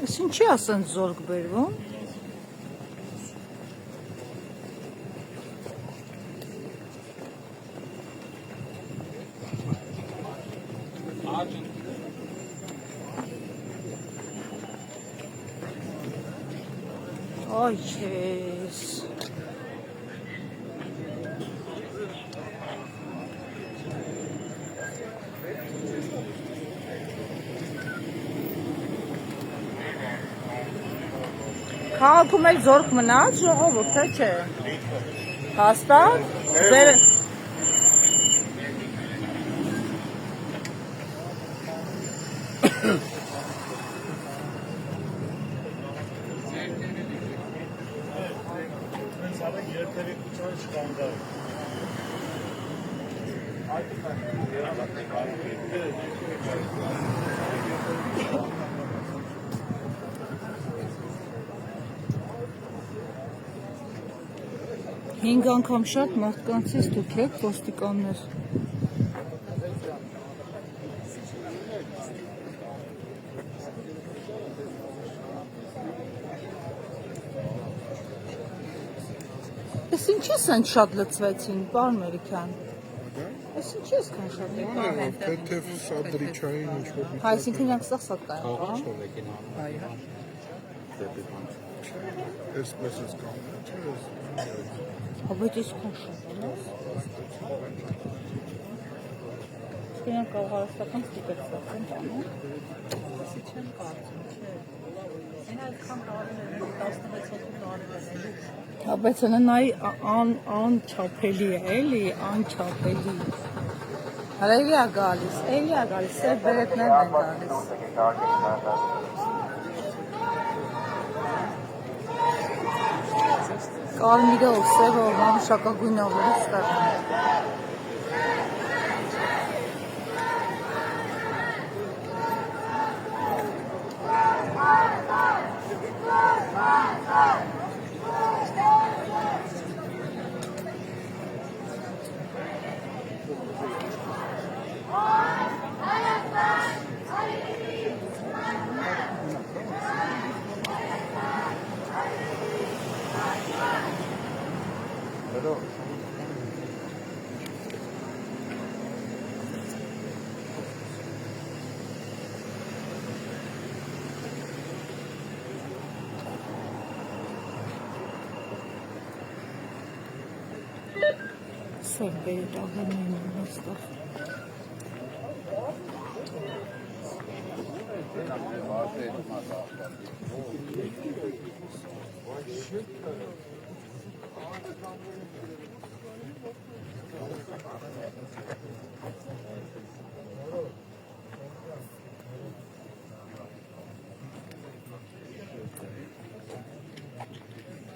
Ես ինչի ասեն զորք բերվում։ Ay kes. Քաղաքում էլ զորք մնաց ժողովուրդ, թե չէ։ Հաստատ։ Հինգ անգամ շատ մարդկանցից դուք եք ոստիկաններ։ Ես ինչի ասեն շատ լծվեցին, պարոն Մերիքյան։ Ես ինչի այսքան շատ լծվեցին։ Թեթև սադրիչային ինչ-որ։ Այսինքն իրանք սաղ կային։ Այսպես ես կանում, չէ՞։ Բայց այսքան շատ է։ Իրանք կարող հարստական ստիպեր ստացեն տանում։ Ասի չեմ կարծում, չէ։ Այն այդքան տարիներ, 16 հոգու տարիներ են։ Բայց նայ անչափելի է, էլի, անչափելի։ Էլի է գալիս, սև բերետներն են գալիս։ Կարմիրով, սևով, մանուշակագույնով լույս կա։ Սև բերետ աղերնային են հաստավ։